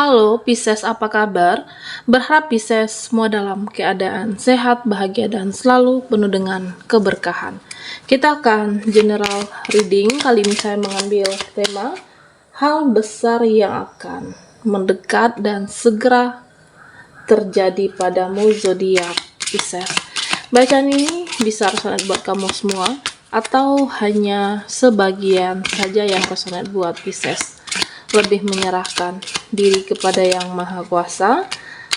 Halo Pisces, apa kabar? Berharap Pisces semua dalam keadaan sehat, bahagia, dan selalu penuh dengan keberkahan. Kita akan general reading. Kali ini saya mengambil tema hal besar yang akan mendekat dan segera terjadi padamu zodiak Pisces. Bacaan ini bisa resonate buat kamu semua atau hanya sebagian saja yang resonate buat Pisces. Lebih menyerahkan diri kepada Yang Maha Kuasa,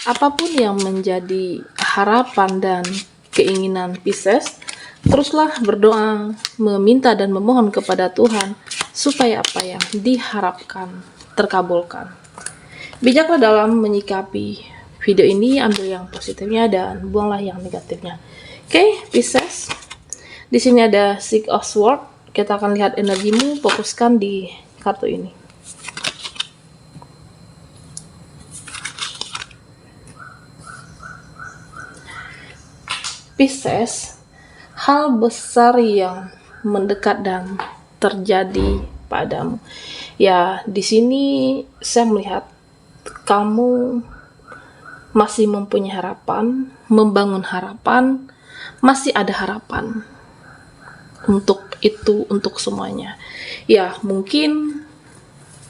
apapun yang menjadi harapan dan keinginan Pisces, teruslah berdoa, meminta dan memohon kepada Tuhan supaya apa yang diharapkan terkabulkan. Bijaklah dalam menyikapi video ini, ambil yang positifnya dan buanglah yang negatifnya. Oke, Pisces. Di sini ada Six of Swords. Kita akan lihat energimu, fokuskan di kartu ini. Pisces, hal besar yang mendekat dan terjadi padamu. Ya, di sini saya melihat kamu masih mempunyai harapan, membangun harapan, masih ada harapan untuk itu, untuk semuanya. Ya, mungkin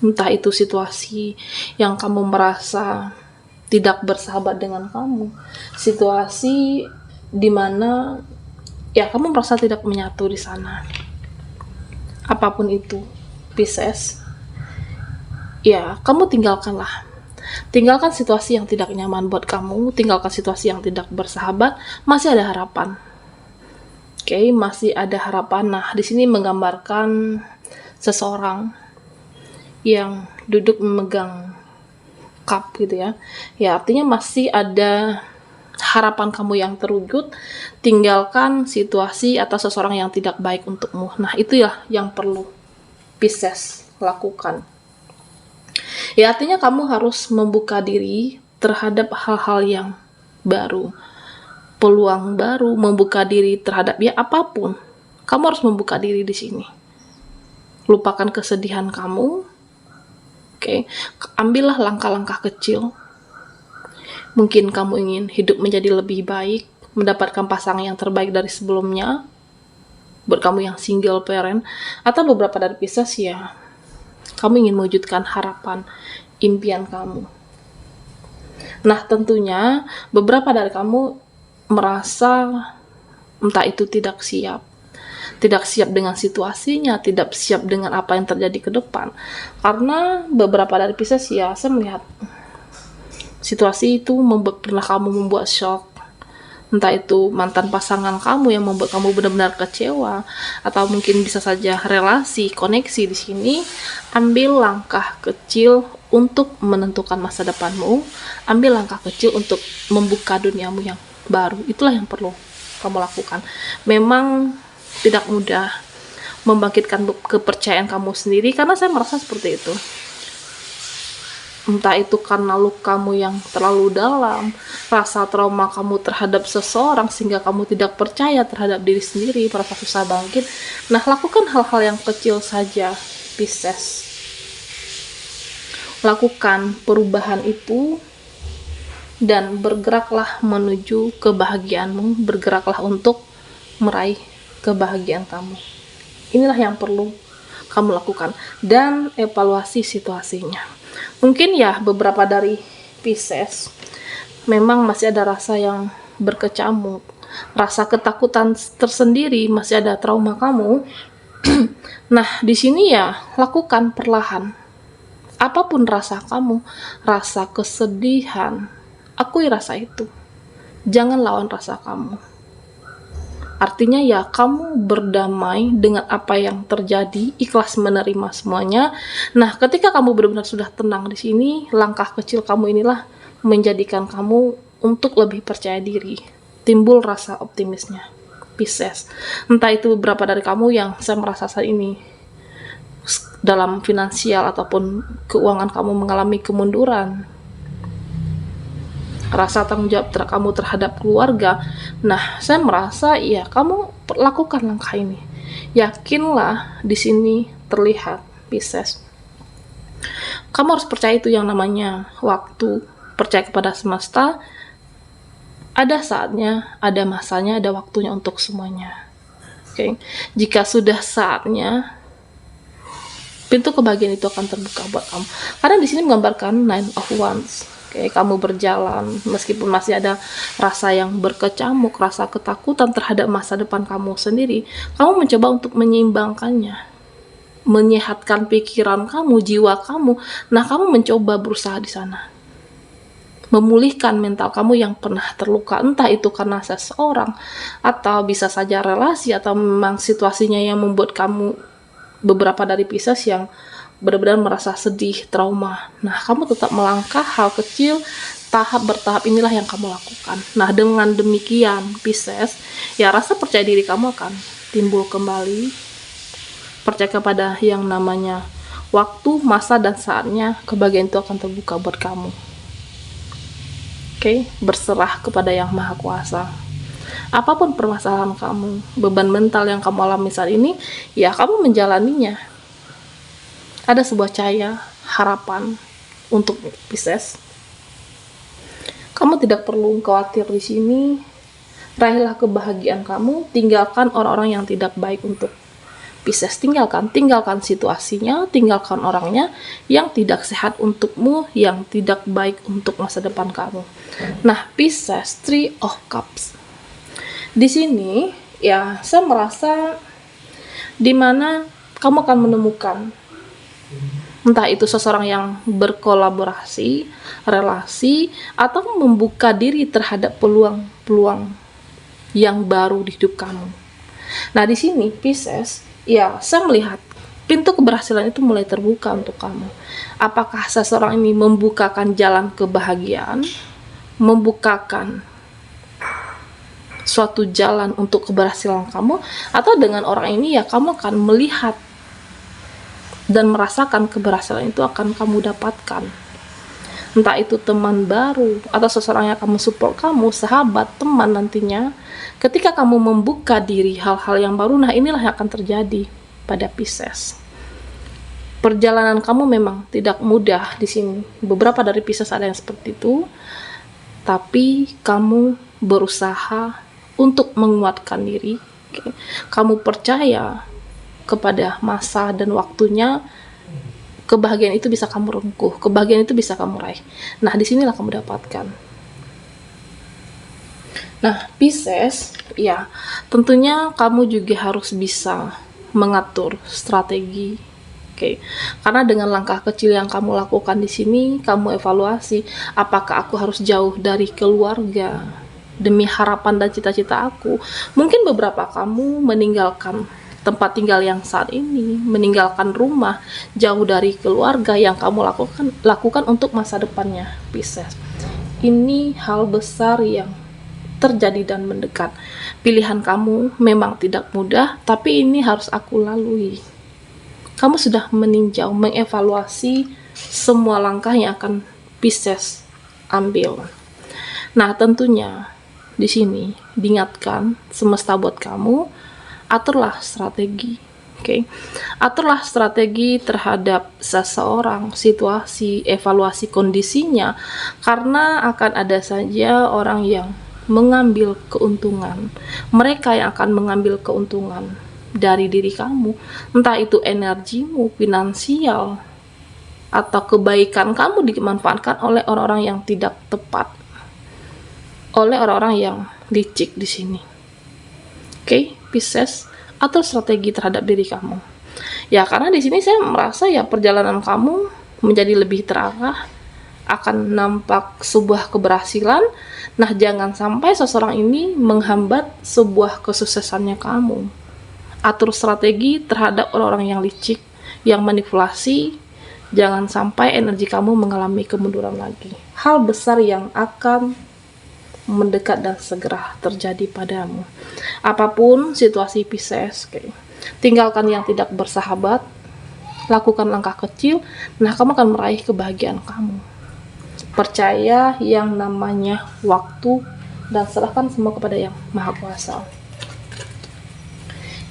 entah itu situasi yang kamu merasa tidak bersahabat dengan kamu, situasi di mana ya kamu merasa tidak menyatu di sana. Apapun itu, Pisces, ya kamu tinggalkanlah. Tinggalkan situasi yang tidak nyaman buat kamu, tinggalkan situasi yang tidak bersahabat, masih ada harapan. Oke, masih ada harapan. Nah, di sini menggambarkan seseorang yang duduk memegang cup gitu ya. Ya, artinya masih ada harapan kamu yang terwujud. Tinggalkan situasi atau seseorang yang tidak baik untukmu. Nah, itu ya yang perlu Pisces lakukan. Ya, artinya kamu harus membuka diri terhadap hal-hal yang baru, peluang baru, membuka diri terhadap ya apapun. Kamu harus membuka diri di sini. Lupakan kesedihan kamu. Oke, ambillah langkah-langkah kecil. Mungkin kamu ingin hidup menjadi lebih baik, mendapatkan pasangan yang terbaik dari sebelumnya, buat kamu yang single parent, atau beberapa dari Pisces ya, kamu ingin mewujudkan harapan, impian kamu. Nah, tentunya beberapa dari kamu merasa entah itu tidak siap dengan situasinya, tidak siap dengan apa yang terjadi ke depan. Karena beberapa dari Pisces ya, saya melihat situasi itu pernah kamu membuat shock. Entah itu mantan pasangan kamu yang membuat kamu benar-benar kecewa, atau mungkin bisa saja relasi, koneksi. Di sini ambil langkah kecil untuk menentukan masa depanmu, ambil langkah kecil untuk membuka duniamu yang baru. Itulah yang perlu kamu lakukan. Memang tidak mudah membangkitkan kepercayaan kamu sendiri, karena saya merasa seperti itu. Entah itu karena lukamu yang terlalu dalam, rasa trauma kamu terhadap seseorang sehingga kamu tidak percaya terhadap diri sendiri, merasa susah bangkit. Nah, lakukan hal-hal yang kecil saja, Pisces. Lakukan perubahan itu dan bergeraklah menuju kebahagiaanmu, bergeraklah untuk meraih kebahagiaan kamu. Inilah yang perlu kamu lakukan dan evaluasi situasinya. Mungkin ya beberapa dari Pisces memang masih ada rasa yang berkecamuk, rasa ketakutan tersendiri, masih ada trauma kamu. Nah, di sini ya lakukan perlahan. Apapun rasa kamu, rasa kesedihan, akui rasa itu. Jangan lawan rasa kamu. Artinya ya kamu berdamai dengan apa yang terjadi, ikhlas menerima semuanya. Nah, ketika kamu benar-benar sudah tenang di sini, langkah kecil kamu inilah menjadikan kamu untuk lebih percaya diri. Timbul rasa optimisnya, Pisces. Entah itu beberapa dari kamu yang saya merasa saat ini dalam finansial ataupun keuangan kamu mengalami kemunduran, rasa tanggung jawab kamu terhadap keluarga. Nah, saya merasa ya kamu lakukan langkah ini. Yakinlah di sini terlihat Pisces Kamu harus percaya itu yang namanya waktu, percaya kepada semesta. Ada saatnya, ada masanya, ada waktunya untuk semuanya. Oke, jika sudah saatnya, pintu kebahagiaan itu akan terbuka buat kamu. Karena di sini menggambarkan Nine of Wands. Oke, kamu berjalan meskipun masih ada rasa yang berkecamuk, rasa ketakutan terhadap masa depan kamu sendiri. Kamu mencoba untuk menyeimbangkannya, menyehatkan pikiran kamu, jiwa kamu. Nah, kamu mencoba berusaha di sana, memulihkan mental kamu yang pernah terluka, entah itu karena seseorang, atau bisa saja relasi, atau memang situasinya yang membuat kamu, beberapa dari Pisces yang benar-benar merasa sedih, trauma. Nah, kamu tetap melangkah hal kecil, tahap bertahap inilah yang kamu lakukan. Nah, dengan demikian Pisces, ya rasa percaya diri kamu akan timbul kembali. Percaya kepada yang namanya waktu, masa, dan saatnya kebahagiaan itu akan terbuka buat kamu. Oke, berserah kepada yang Maha Kuasa. Apapun permasalahan kamu, beban mental yang kamu alami saat ini, ya kamu menjalaninya. Ada sebuah cahaya harapan untuk Pisces. Kamu tidak perlu khawatir di sini. Raihlah kebahagiaan kamu, tinggalkan orang-orang yang tidak baik untuk Pisces. Tinggalkan situasinya, tinggalkan orangnya yang tidak sehat untukmu, yang tidak baik untuk masa depan kamu. Nah, Pisces, Three of Cups. Di sini, ya, saya merasa dimana kamu akan menemukan entah itu seseorang yang berkolaborasi, relasi, atau membuka diri terhadap peluang-peluang yang baru di hidup kamu. Nah, di sini Pisces, ya, saya melihat pintu keberhasilan itu mulai terbuka untuk kamu. Apakah seseorang ini membukakan jalan kebahagiaan, membukakan suatu jalan untuk keberhasilan kamu, atau dengan orang ini ya kamu akan melihat dan merasakan keberhasilan itu akan kamu dapatkan. Entah itu teman baru atau seseorang yang akan support kamu, sahabat, teman nantinya. Ketika kamu membuka diri hal-hal yang baru, nah inilah yang akan terjadi pada Pisces. Perjalanan kamu memang tidak mudah di sini. Beberapa dari Pisces ada yang seperti itu, tapi kamu berusaha untuk menguatkan diri. Kamu percaya kepada masa dan waktunya, kebahagiaan itu bisa kamu rengkuh, kebahagiaan itu bisa kamu raih. Nah, disinilah kamu dapatkan. Nah, Pisces, ya, tentunya kamu juga harus bisa mengatur strategi. Oke. Karena dengan langkah kecil yang kamu lakukan di sini, kamu evaluasi, apakah aku harus jauh dari keluarga demi harapan dan cita-cita aku? Mungkin beberapa kamu meninggalkan tempat tinggal yang saat ini, meninggalkan rumah, jauh dari keluarga yang kamu lakukan untuk masa depannya, Pisces. Ini hal besar yang terjadi dan mendekat. Pilihan kamu memang tidak mudah, tapi ini harus aku lalui. Kamu sudah meninjau, mengevaluasi semua langkah yang akan Pisces ambil. Nah, tentunya di sini diingatkan semesta buat kamu, aturlah strategi. Oke. Aturlah strategi terhadap seseorang, situasi, evaluasi kondisinya, karena akan ada saja orang yang mengambil keuntungan. Mereka yang akan mengambil keuntungan dari diri kamu, entah itu energimu, finansial, atau kebaikan kamu dimanfaatkan oleh orang-orang yang tidak tepat, oleh orang-orang yang licik di sini. Oke, Pisces, atau strategi terhadap diri kamu. Ya, karena di sini saya merasa ya perjalanan kamu menjadi lebih terarah, akan nampak sebuah keberhasilan. Nah, jangan sampai seseorang ini menghambat sebuah kesuksesannya kamu. Atur strategi terhadap orang-orang yang licik, yang manipulasi. Jangan sampai energi kamu mengalami kemunduran lagi. Hal besar yang akan mendekat dan segera terjadi padamu. Apapun situasi Pisces, tinggalkan yang tidak bersahabat, lakukan langkah kecil, nah kamu akan meraih kebahagiaan kamu. Percaya yang namanya waktu dan serahkan semua kepada yang Maha Kuasa.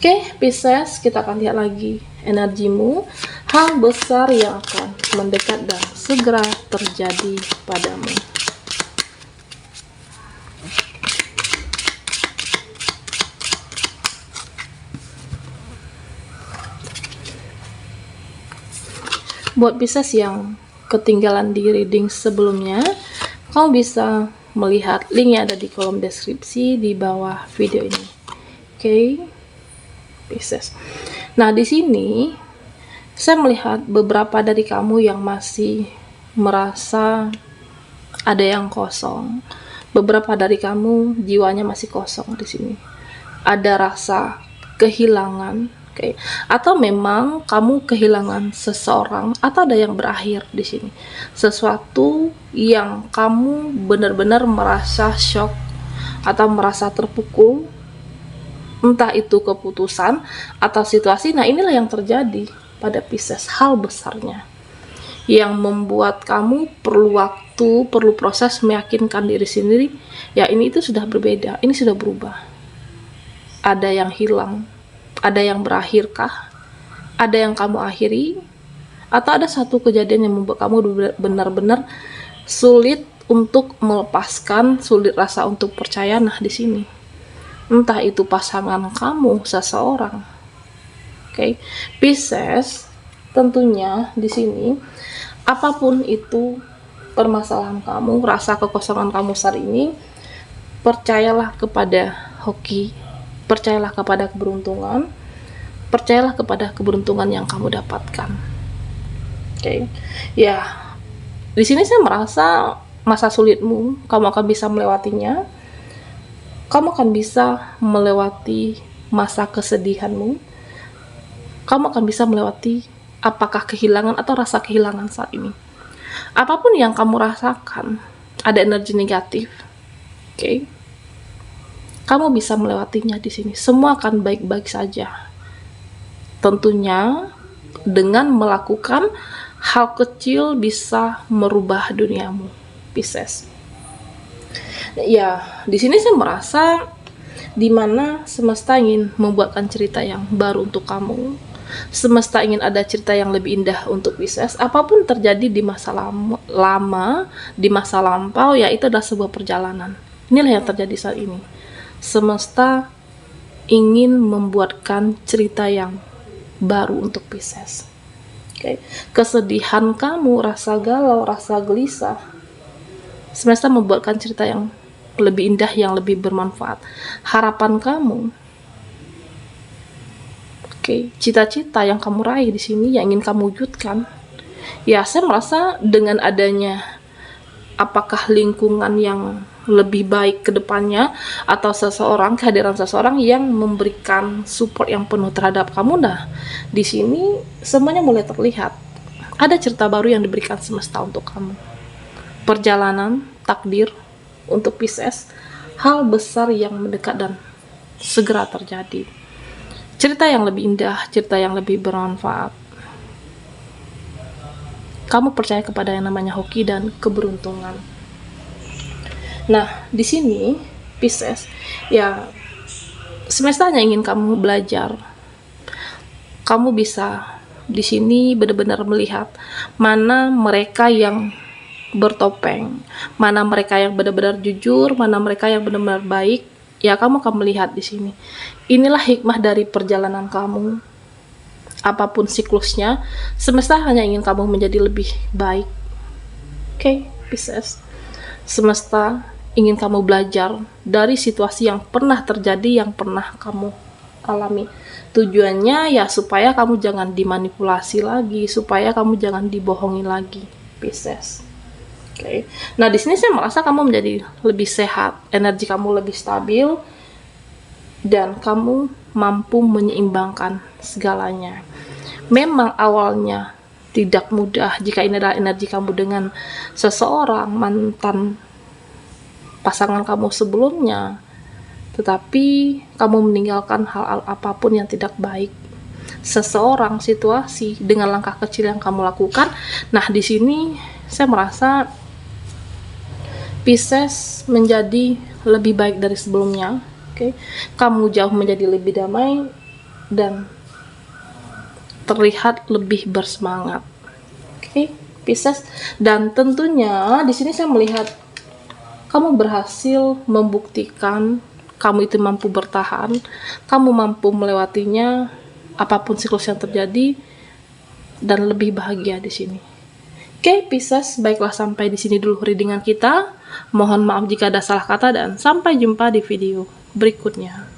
Oke, Pisces, kita akan lihat lagi energimu, hal besar yang akan mendekat dan segera terjadi padamu. Buat Pisces yang ketinggalan di reading sebelumnya, kamu bisa melihat linknya ada di kolom deskripsi di bawah video ini. Oke, Pisces. Nah, di sini saya melihat beberapa dari kamu yang masih merasa ada yang kosong. Beberapa dari kamu jiwanya masih kosong di sini. Ada rasa kehilangan. Oke. Atau memang kamu kehilangan seseorang, atau ada yang berakhir di sini. Sesuatu yang kamu benar-benar merasa shock atau merasa terpukul, entah itu keputusan atau situasi. Nah, inilah yang terjadi pada Pisces, hal besarnya yang membuat kamu perlu waktu, perlu proses meyakinkan diri sendiri, ya ini itu sudah berbeda, ini sudah berubah. Ada yang hilang, ada yang berakhirkah? Ada yang kamu akhiri? Atau ada satu kejadian yang membuat kamu benar-benar sulit untuk melepaskan, sulit rasa untuk percaya? Nah, di sini entah itu pasangan kamu, seseorang. Oke, Pisces, tentunya di sini apapun itu permasalahan kamu, rasa kekosongan kamu saat ini, percayalah kepada hoki, percayalah kepada keberuntungan, percayalah kepada keberuntungan yang kamu dapatkan. Oke. Ya, di sini saya merasa masa sulitmu kamu akan bisa melewatinya. Kamu akan bisa melewati masa kesedihanmu. Kamu akan bisa melewati apakah kehilangan atau rasa kehilangan saat ini. Apapun yang kamu rasakan, ada energi negatif. Oke. Kamu bisa melewatinya di sini. Semua akan baik-baik saja. Tentunya dengan melakukan hal kecil bisa merubah duniamu, Pisces. Ya, di sini saya merasa dimana semesta ingin membuatkan cerita yang baru untuk kamu. Semesta ingin ada cerita yang lebih indah untuk Pisces. Apapun terjadi di masa lama, di masa lampau, ya itu adalah sebuah perjalanan. Inilah yang terjadi saat ini. Semesta ingin membuatkan cerita yang baru untuk Pisces. Oke. Kesedihan kamu, rasa galau, rasa gelisah, semesta membuatkan cerita yang lebih indah, yang lebih bermanfaat. Harapan kamu, cita-cita yang kamu raih di sini, yang ingin kamu wujudkan, ya saya merasa dengan adanya apakah lingkungan yang lebih baik ke depannya, atau seseorang, kehadiran seseorang yang memberikan support yang penuh terhadap kamu, nah di sini semuanya mulai terlihat. Ada cerita baru yang diberikan semesta untuk kamu. Perjalanan takdir untuk Pisces, hal besar yang mendekat dan segera terjadi. Cerita yang lebih indah, cerita yang lebih bermanfaat. Kamu percaya kepada yang namanya hoki dan keberuntungan. Nah, di sini Pisces, ya semesta hanya ingin kamu belajar. Kamu bisa di sini benar-benar melihat mana mereka yang bertopeng, mana mereka yang benar-benar jujur, mana mereka yang benar-benar baik. Ya, kamu akan melihat di sini. Inilah hikmah dari perjalanan kamu. Apapun siklusnya, semesta hanya ingin kamu menjadi lebih baik. Oke, Pisces. Semesta ingin kamu belajar dari situasi yang pernah terjadi, yang pernah kamu alami. Tujuannya ya supaya kamu jangan dimanipulasi lagi, supaya kamu jangan dibohongi lagi, Pisces. Oke. Nah, di sini saya merasa kamu menjadi lebih sehat, energi kamu lebih stabil, dan kamu mampu menyeimbangkan segalanya. Memang awalnya tidak mudah jika ini adalah energi kamu dengan seseorang, mantan pasangan kamu sebelumnya, tetapi kamu meninggalkan hal-hal apapun yang tidak baik, seseorang, situasi, dengan langkah kecil yang kamu lakukan. Nah, di sini saya merasa Pisces menjadi lebih baik dari sebelumnya. Kamu jauh menjadi lebih damai dan terlihat lebih bersemangat. Oke, Pisces. Dan tentunya di sini saya melihat kamu berhasil membuktikan kamu itu mampu bertahan, kamu mampu melewatinya apapun siklus yang terjadi dan lebih bahagia di sini. Oke, Pisces, baiklah sampai di sini dulu readingan kita. Mohon maaf jika ada salah kata dan sampai jumpa di video berikutnya.